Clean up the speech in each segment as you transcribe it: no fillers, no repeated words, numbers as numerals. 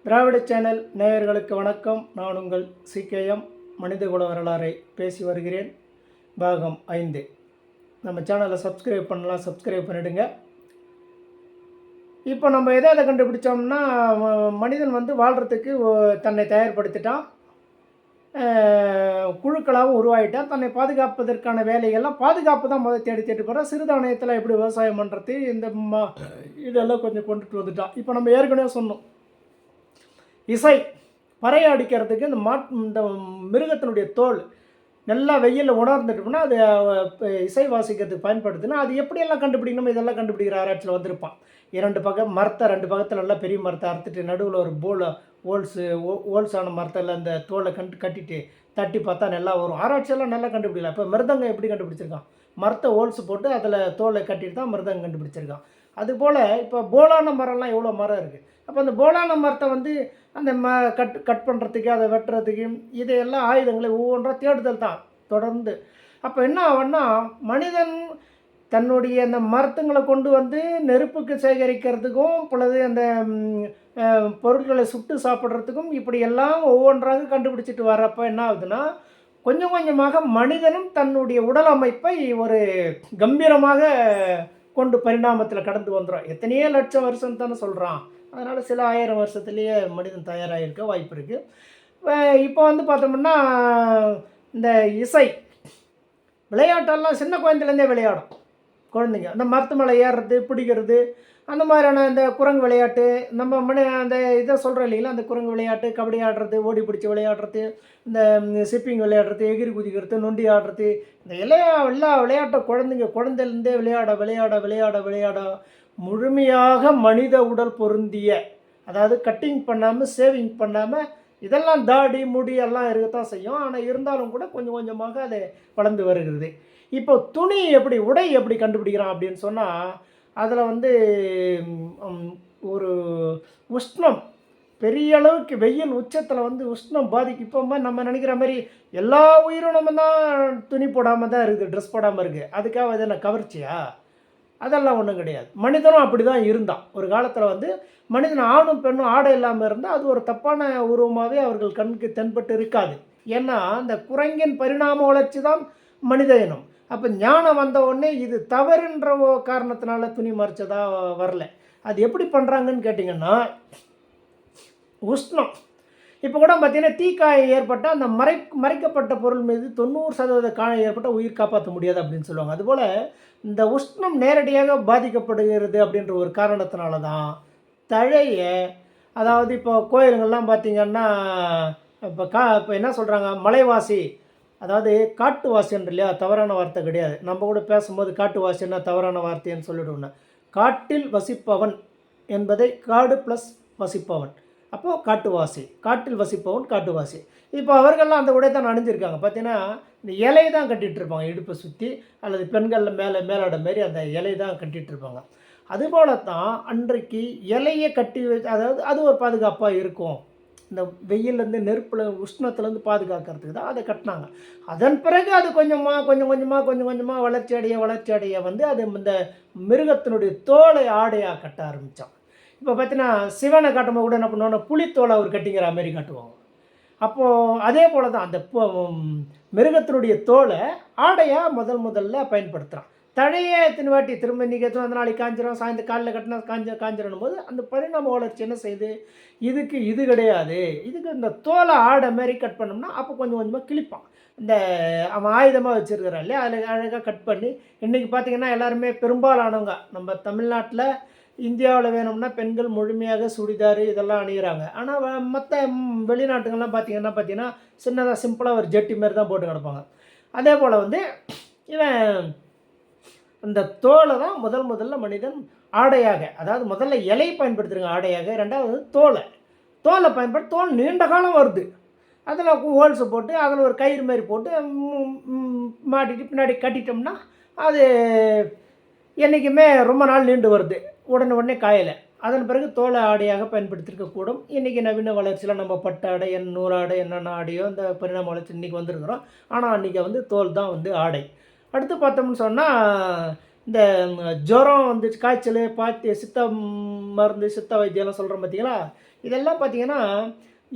திராவிட channel நேயர்களுக்கு வணக்கம். நான் உங்கள் சிகேஎம் மனிதகுல வரலாறை பேசி வருகிறேன். பாகம் 5. நம்ம சேனலை சப்ஸ்கிரைப் பண்ணலாம், சப்ஸ்கிரைப் பண்ணிவிடுங்க. இப்போ நம்ம எதை கண்டுபிடிச்சோம்னா, மனிதன் வாழ்கிறதுக்கு தன்னை தயார்படுத்திட்டான், குழுக்களாகவும் உருவாகிட்டான். தன்னை பாதுகாப்பதற்கான வேலைகள்லாம் பாதுகாப்பு தான் முதல் தேடி போகிறான். சிறுதானியத்தில் எப்படி விவசாயம் பண்ணுறது, இந்த இதெல்லாம் கொஞ்சம் கொண்டுட்டு வந்துட்டான். இப்போ நம்ம ஏற்கனவே சொன்னோம், இசை பறையை அடிக்கிறதுக்கு இந்த மிருகத்தினுடைய தோல் நல்லா வெயிலில் உணர்ந்துட்டோம்னா அது இசை வாசிக்கிறதுக்கு பயன்படுத்துனா அது எப்படியெல்லாம் கண்டுபிடிக்கணும், இதெல்லாம் கண்டுபிடிக்கிற ஆராய்ச்சியில் வந்திருப்பான். 2 பக்கம் மரத்தை 2 பக்கத்தில் நல்லா பெரிய மரத்தை அறுத்துட்டு நடுவில் ஒரு ஓல்ஸான மரத்தில் அந்த தோலை கட்டிட்டு தட்டி பார்த்தா நல்லா வரும். ஆராய்ச்சியெல்லாம் நல்லா கண்டுபிடிக்கலாம். இப்போ மிருதங்கம் எப்படி கண்டுபிடிச்சிருக்கான், மரத்தை ஓல்ஸ் போட்டு அதில் தோலை கட்டிட்டு தான் மிருதங்கம் கண்டுபிடிச்சிருக்கான். அதுபோல் இப்போ போலான மரம்லாம் எவ்வளோ மரம் இருக்குது. அப்போ அந்த போலான மரத்தை அந்த கட் பண்ணுறதுக்கு, அதை வெட்டுறதுக்கு, இதையெல்லாம் ஆயுதங்களை ஒவ்வொன்றா தேடுதல் தான் தொடர்ந்து. அப்போ என்ன ஆகும்னா, மனிதன் தன்னுடைய அந்த மரத்துங்களை கொண்டு நெருப்புக்கு சேகரிக்கிறதுக்கும் பொழுது அந்த பொருட்களை சுட்டு சாப்பிட்றதுக்கும் இப்படியெல்லாம் ஒவ்வொன்றாக கண்டுபிடிச்சிட்டு வர்றப்போ என்ன ஆகுதுன்னா, கொஞ்சம் கொஞ்சமாக மனிதனும் தன்னுடைய உடல் அமைப்பை ஒரு கம்பீரமாக கொண்டு பரிணாமத்தில் கடந்து வந்துடும். எத்தனையோ லட்சம் வருஷம் தானே சொல்கிறான். அதனால் சில 1000 வருஷத்துலேயே மனிதன் தயாராகிருக்க வாய்ப்பு இருக்குது. இப்போ பார்த்தோம்னா, இந்த இசை விளையாட்டெல்லாம் சின்ன குழந்தைலேருந்தே விளையாடும் குழந்தைங்க. அந்த மரத்து மேலே ஏறுறது, பிடிக்கிறது, அந்த மாதிரியான இந்த குரங்கு விளையாட்டு, நம்ம அந்த இதை சொல்கிறோம் இல்லைங்களா, அந்த குரங்கு விளையாட்டு, கபடி ஆடுறது, ஓடி பிடிச்சி விளையாடுறது, இந்த சிப்பிங் விளையாடுறது, எகிரி குதிக்கிறது, நொண்டி ஆடுறது, இந்த எல்லா விளையாட்டை குழந்தைலேருந்தே விளையாட முழுமையாக மனித உடல் பொருந்திய, அதாவது கட்டிங் பண்ணாமல், சேவிங் பண்ணாமல், இதெல்லாம் தாடி முடி எல்லாம் இருக்கத்தான் செய்யும். ஆனால் இருந்தாலும் கூட கொஞ்சம் கொஞ்சமாக அது வளர்ந்து வருகிறது. இப்போ துணி எப்படி, உடை எப்படி கண்டுபிடிக்கிறான் அப்படின்னு சொன்னால், அதில் ஒரு உஷ்ணம் பெரிய அளவுக்கு வெயில் உச்சத்தில் உஷ்ணம் பாதிக்கு. இப்போ நம்ம நினைக்கிற மாதிரி எல்லா உயிரினமும் தான் துணி போடாமல் தான் இருக்குது, ட்ரெஸ் போடாமல் இருக்குது. அதுக்காக அது என்ன கவர்ச்சியா? அதெல்லாம் ஒன்றும் கிடையாது. மனிதனும் அப்படி தான் இருந்தான். ஒரு காலத்தில் மனிதன் ஆணும் பெண்ணும் ஆடை இல்லாமல் இருந்தால் அது ஒரு தப்பான உருவமாகவே அவர்கள் கண்ணுக்கு தென்பட்டு இருக்காது. ஏன்னா அந்த குரங்கின் பரிணாம வளர்ச்சி தான் மனித இனம். அப்போ ஞானம் வந்த உடனே இது தவறுன்ற காரணத்தினால துணி மறைச்சதாக வரல. அது எப்படி பண்ணுறாங்கன்னு கேட்டிங்கன்னா, உஷ்ணம். இப்போ கூட பார்த்திங்கன்னா, தீக்காயம் ஏற்பட்டால் அந்த மறைக்கப்பட்ட பொருள் மீது 90% காயம் ஏற்பட்டால் உயிர் காப்பாற்ற முடியாது அப்படின்னு சொல்லுவாங்க. அதுபோல் இந்த உஷ்ணம் நேரடியாக பாதிக்கப்படுகிறது அப்படின்ற ஒரு காரணத்தினால தான் தழையை, அதாவது இப்போ கோயிலுங்கள்லாம் பார்த்திங்கன்னா, இப்போ என்ன சொல்கிறாங்க, மலைவாசி, அதாவது காட்டுவாசின்ற இல்லையா, தவறான வார்த்தை கிடையாது. நம்ம கூட பேசும்போது காட்டுவாசின்னா தவறான வார்த்தைன்னு சொல்லிவிடுவோம். காட்டில் வசிப்பவன் என்பதை காடு ப்ளஸ் வசிப்பவன், அப்போது காட்டுவாசி, காட்டில் வசிப்பவன் காட்டுவாசி. இப்போ அவர்கள்லாம் அந்த உடை தான் அணிஞ்சிருக்காங்க. பார்த்தீங்கன்னா இந்த இலை தான் கட்டிகிட்ருப்பாங்க இடுப்பை சுற்றி, அல்லது பெண்களில் மேலாட மாரி அந்த இலை தான் கட்டிகிட்ருப்பாங்க. அதுபோல தான் அன்றைக்கு இலையை கட்டி அதாவது அது ஒரு பாதுகாப்பாக இருக்கும். இந்த வெயிலேருந்து, நெருப்பில், உஷ்ணத்துலேருந்து பாதுகாக்கிறதுக்கு தான் அதை கட்டினாங்க. அதன் பிறகு அது கொஞ்சம் கொஞ்சமாக வளர்ச்சி அடைய அது இந்த மிருகத்தினுடைய தோலை ஆடையாக கட்ட ஆரம்பித்தான். இப்போ பார்த்தீங்கன்னா சிவனை காட்டும்போது கூட என்ன பண்ணுவாங்க, புலித்தோலை அவர் கட்டிங்கிற மாதிரி காட்டுவாங்க. அப்போது அதே போல் தான் அந்த மிருகத்தினுடைய தோலை ஆடையாக முதல்ல பயன்படுத்துகிறான். தழையே எத்தனை வாட்டி திரும்ப இன்றைக்கி எத்தனை அந்த நாளைக்கு காஞ்சிரும், சாயந்தரம் காலையில் கட்டினா காஞ்சிரணும் போது அந்த பரிணாம வளர்ச்சி என்ன செய்யுது, இதுக்கு இது கிடையாது, இதுக்கு இந்த தோலை ஆடை மாரி கட் பண்ணோம்னா அப்போ கொஞ்சம் கொஞ்சமாக கிழிப்பான். இந்த அவன் ஆயுதமாக வச்சுருக்கிறான் இல்லையா, அதில் அழகாக கட் பண்ணி இன்றைக்கி பார்த்திங்கன்னா எல்லாருமே பெரும்பாலானவங்க நம்ம தமிழ்நாட்டில், இந்தியாவில் வேணும்னா பெண்கள் முழுமையாக சுடிதார் இதெல்லாம் அணிகிறாங்க. ஆனால் மற்ற வெளிநாட்டுகள்லாம் பார்த்திங்கன்னா சின்னதாக சிம்பிளாக ஒரு ஜட்டி மாரி தான் போட்டு கிடப்பாங்க. அதே போல் இவன் இந்த தோலை தான் முதல்ல மனிதன் ஆடையாக, அதாவது முதல்ல இலை பயன்படுத்துகிறாங்க ஆடையாக, ரெண்டாவது தோலை பயன்படுத்தி, தோல் நீண்ட காலம் வருது, அதில் ஹோல்ஸை போட்டு அதில் ஒரு கயிறு மாதிரி போட்டு மாட்டிட்டு பின்னாடி கட்டிட்டோம்னா அது என்றைக்குமே ரொம்ப நாள் நீண்டு வருது, உடனே காயலை. அதன் பிறகு தோலை ஆடையாக பயன்படுத்தியிருக்கக்கூடும். இன்றைக்கி நவீன வளர்ச்சியில் நம்ம பட்டாடை, நூலாடை, என்னென்ன ஆடையோ இந்த பரிணாம வளர்ச்சி இன்றைக்கி வந்துருக்குறோம். ஆனால் அன்றைக்கி தோல் தான் ஆடை. அடுத்து பார்த்தோம்னு சொன்னால் இந்த ஜுரம் வந்துச்சு, காய்ச்சல், சித்த மருந்து, சித்த வைத்தியம்லாம் சொல்கிறோம் பார்த்தீங்களா? இதெல்லாம் பார்த்தீங்கன்னா,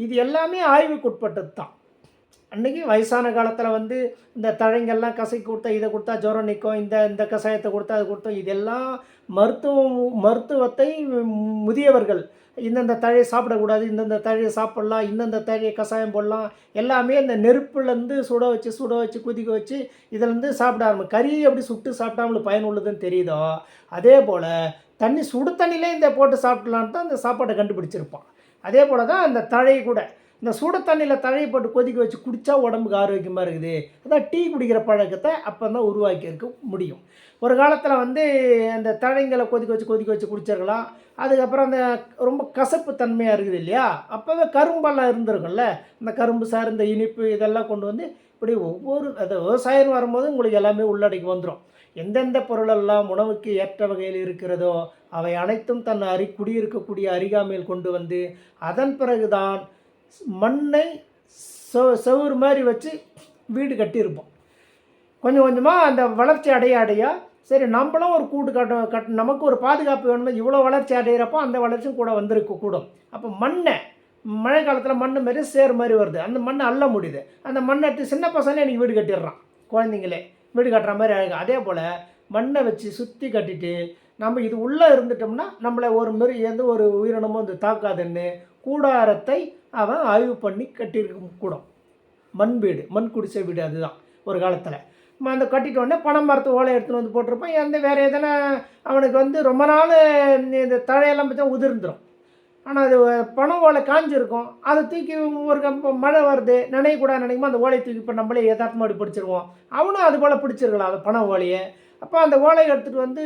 இது எல்லாமே ஆய்வுக்குட்பட்டது தான். அன்றைக்கி வயசான காலத்தில் வந்து இந்த தழைங்கள்லாம் கசக்கி கொடுத்தா, இதை கொடுத்தா ஜுரம் நிற்கும், இந்த இந்த கஷாயத்தை கொடுத்தா அது கொடுத்தோம். இதெல்லாம் மருத்துவத்தை முதியவர்கள் இந்தந்த தழையை சாப்பிடக்கூடாது, இந்தந்த தழையை சாப்பிட்லாம், இந்தந்த தழையை கஷாயம் போடலாம், எல்லாமே இந்த நெருப்புலேருந்து சுட வச்சு கொதிக்க வச்சு இதிலேருந்து சாப்பிட கறி எப்படி சுட்டு சாப்பிட்டா அவங்களுக்கு பயனுள்ளதுன்னு தெரியுதோ, அதே போல் சுடு தண்ணியிலே இந்த போட்டு சாப்பிட்லான்னு தான் இந்த சாப்பாட்டை கண்டுபிடிச்சிருப்பான். அதே போல் தான் அந்த தழை கூட இந்த சுட தண்ணியில் தழையை போட்டு கொதிக்க வச்சு குடித்தா உடம்புக்கு ஆரோக்கியமாக இருக்குது. அதான் டீ குடிக்கிற பழக்கத்தை அப்போ தான் உருவாக்கியிருக்க முடியும். ஒரு காலத்தில் வந்து அந்த தழைங்களை கொதிக்க வச்சு குடிச்சிருக்கலாம். அதுக்கப்புறம் அந்த ரொம்ப கசப்பு தன்மையாக இருக்குது இல்லையா, அப்போவே கரும்பெல்லாம் இருந்திருக்கும்ல, அந்த கரும்பு சார்ந்த இனிப்பு இதெல்லாம் கொண்டு வந்து இப்படி அது விவசாயம் வரும்போது உங்களுக்கு எல்லாமே உள்ளடக்கி வந்துடும். எந்தெந்த பொருளெல்லாம் உணவுக்கு ஏற்ற வகையில் இருக்கிறதோ அவை அனைத்தும் தன் குடியிருக்கக்கூடிய அருகாமையில் கொண்டு வந்து அதன் பிறகுதான் மண்ணை செவுறு மாதிரி வச்சு வீடு கட்டியிருப்போம். கொஞ்சம் கொஞ்சமாக அந்த வளர்ச்சி அடைய சரி நம்மளும் ஒரு கூடு நமக்கு ஒரு பாதுகாப்பு வேணுமே, இவ்வளோ வளர்ச்சி அடைகிறப்போ அந்த வளர்ச்சியும் கூட கூடும். அப்போ மழை காலத்தில் மண் மாரி சேர் மாதிரி வருது, அந்த மண்ணை அள்ள முடியுது. அந்த மண்ணை எடுத்து சின்ன பசங்களே எனக்கு வீடு கட்டிடுறான், குழந்தைங்களே வீடு கட்டுற மாதிரி அழகு. அதே போல் மண்ணை வச்சு சுற்றி கட்டிட்டு நம்ம இது உள்ளே இருந்துட்டோம்னா நம்மளை எந்த ஒரு உயிரினமும் வந்து தாக்காதுன்னு கூடாரத்தை அவன் ஆய்வு பண்ணி கட்டியிருக்க கூடும். மண் வீடு, மண் குடிசை வீடு. அதுதான் ஒரு காலத்தில் அந்த கட்டிட்டோடனே பனை மரத்து ஓலை எடுத்துகிட்டு வந்து போட்டிருப்பான். வேறு எதனா அவனுக்கு வந்து ரொம்ப நாள் இந்த தழையெல்லாம் பார்த்தா உதிர்ந்துடும். ஆனால் அது பனை ஓலை காஞ்சிருக்கும், அதை தூக்கி ஒரு மழை வருது நினைக்குமா அந்த ஓலையை தூக்கி இப்போ நம்மளே யதார்த்தமாக பிடிச்சிருவோம். அவனும் அது போல் பிடிச்சிருக்கலாம் அந்த பனை ஓலையை. அப்போ அந்த ஓலையை எடுத்துகிட்டு வந்து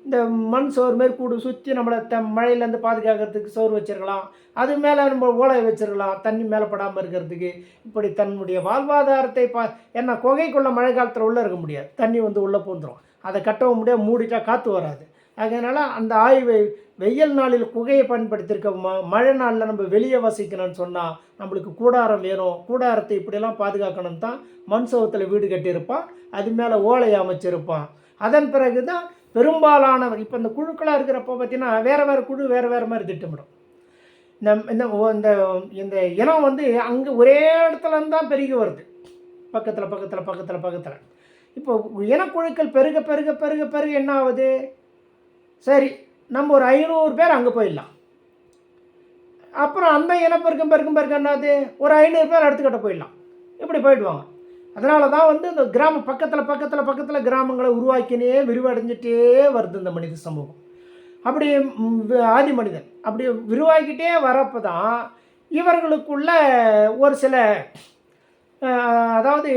இந்த மண் சோறு மாரி கூடு சுற்றி நம்மளை மழையிலேருந்து பாதுகாக்கிறதுக்கு சோறு வச்சுருக்கலாம், அது மேலே நம்ம ஓலையை வச்சுருக்கலாம் தண்ணி மேலே படாமல் இருக்கிறதுக்கு. இப்படி தன்னுடைய வாழ்வாதாரத்தை ஏன்னா குகைக்குள்ளே மழை காலத்தில் உள்ளே இருக்க முடியாது, தண்ணி வந்து உள்ளே பூந்துடும், அதை கட்டவும் முடியாது, மூடிட்டா காற்று வராது. அதனால் அந்த ஆய்வை வெயில் நாளில் குகையை பயன்படுத்தியிருக்க மழை நாளில் நம்ம வெளியே வசிக்கணும்னு சொன்னால் நம்மளுக்கு கூடாரம் வேணும். கூடாரத்தை இப்படியெல்லாம் பாதுகாக்கணும்னு தான் மண் சவத்தில் வீடு கட்டியிருப்பான், அது மேலே ஓலையை அமைச்சிருப்பான். அதன் பிறகு தான் பெரும்பாலானவர் இப்போ இந்த குழுக்களாக இருக்கிறப்போ பார்த்திங்கன்னா வேறு குழு வேறு மாதிரி திட்டமிடும். இந்த இந்த இனம் வந்து அங்கே ஒரே இடத்துலேருந்து தான் பெருகி வருது, பக்கத்தில். இப்போ இனக்குழுக்கள் பெருக என்ன ஆகுது? சரி, நம்ம ஒரு 500 பேர் அங்கே போயிடலாம். அப்புறம் அந்த இனப்பெருக்கம் என்னது, ஒரு 500 பேர் அடுத்துக்கிட்ட போயிடலாம். இப்படி போயிடுவாங்க. அதனால தான் வந்து இந்த கிராமம் பக்கத்தில் கிராமங்களை உருவாக்கினே விரிவடைஞ்சிட்டே வருது இந்த மனித சமூகம். அப்படி ஆதி மனிதன் அப்படி விரிவாக்கிட்டே வரப்போ தான் இவர்களுக்குள்ள ஒரு சில அதாவது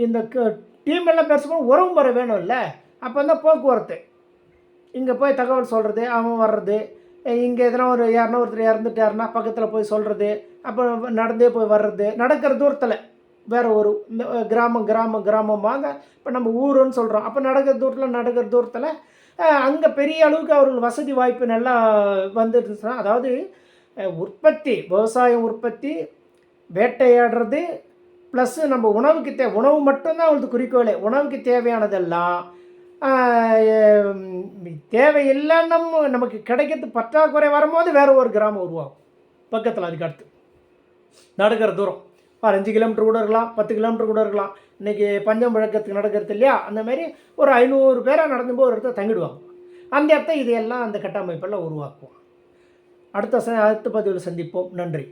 இந்த டீம் எல்லாம் பேசும்போது உறவு முறை வேணும் இல்லை. அப்போ தான் போக்குவரத்து, இங்கே போய் தகவல் சொல்கிறது, அவன் வர்றது, இங்கே எதனா யாருன்னா ஒருத்தர் இறந்துட்டாருன்னா பக்கத்தில் போய் சொல்கிறது, அப்போ நடந்தே போய் வர்றது, நடக்கிற தூரத்தில் வேறு ஒரு கிராமமாக இப்போ நம்ம ஊருன்னு சொல்கிறோம். அப்போ நடக்கிற தூரத்தில் அங்கே பெரிய அளவுக்கு அவர்கள் வசதி வாய்ப்பு நல்லா வந்துருந்துச்சுன்னா, அதாவது விவசாயம் உற்பத்தி, வேட்டையாடுறது, ப்ளஸ்ஸு நம்ம உணவு மட்டும்தான் அவங்களுக்கு குறிக்கோளே. உணவுக்கு தேவையானதெல்லாம் தேவையில்லைன்னு நமக்கு கிடைக்கிறது பற்றாக்குறை வரும்போது வேறு ஒரு கிராமம் உருவாகும் பக்கத்தில். அதுக்கு அடுத்து நடக்கிற தூரம் 5 கிலோமீட்டர் கூட இருக்கலாம், 10 கிலோமீட்டர் கூட இருக்கலாம். இன்றைக்கி பஞ்சம் பழக்கத்துக்கு நடக்கிறது இல்லையா, அந்த மாதிரி ஒரு 500 பேராக நடந்து போய் ஒரு இடத்துல தங்கிடுவாங்க. அந்த இடத்த இதையெல்லாம் அந்த கட்டமைப்பெல்லாம் உருவாக்குவோம். அடுத்த பதிவில் சந்திப்போம். நன்றி.